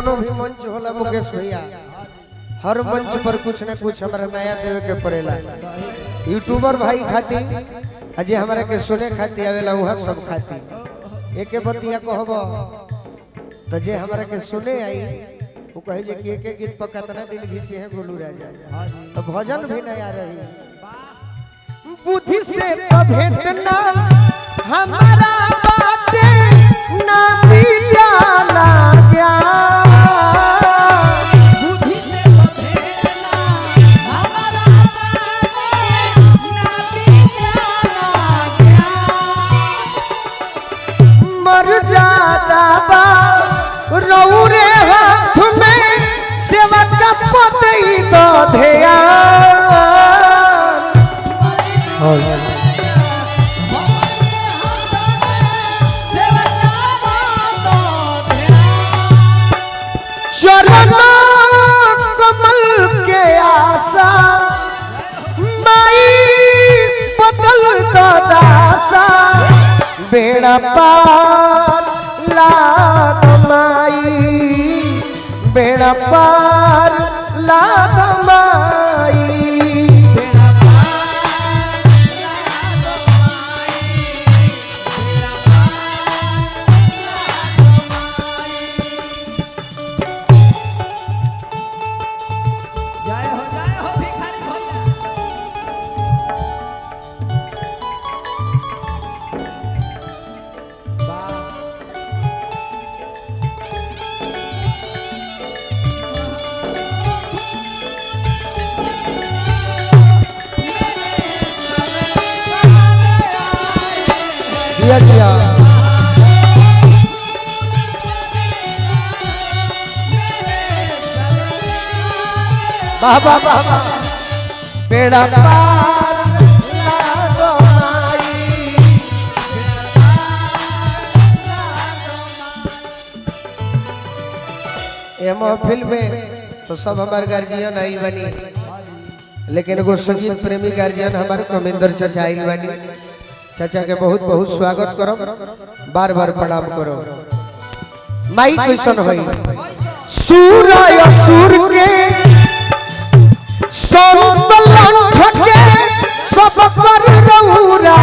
कोनो भी मंच होला मुकेश भैया, हर मंच पर कुछ ना कुछ हमारा नया देवे के पड़ेला। यूट्यूबर भाई खाती अजे हमारा के सुने खाती आवेला वहाँ सब खाती एक बतिया कहब तो जे हमारा के सुने आई वो कहे जे कि एक गीत पर कितना दिल घीचे हैं गोलू राजा, तो भजन भी नया रही। बुद्धि से तो भेंटना हमारा बाटे ना दिया ना बुद्धि से तो भेंटना हमारा बाटे ना दिया ना मर जाता बा रौरे हाथ में सेवा का पतई दो ध्यान चरण कमल के आशा माई बदल दो दासा बेड़ा पार लाद माई बेड़ा पार लाद माई बाबा बाबा बेड़ा पार लादो माई ये महफिल में तो सब हमारे गार्जियन आई बनी, लेकिन एगो संगीत प्रेमी गार्जियन हमारे कमिंदर चाचा आई बनी। चाचा के बहुत बहुत स्वागत करो, बार बार प्रणाम करो। माई कैसन होई सूरय असुर के संत लंठ के सब पर रहुरा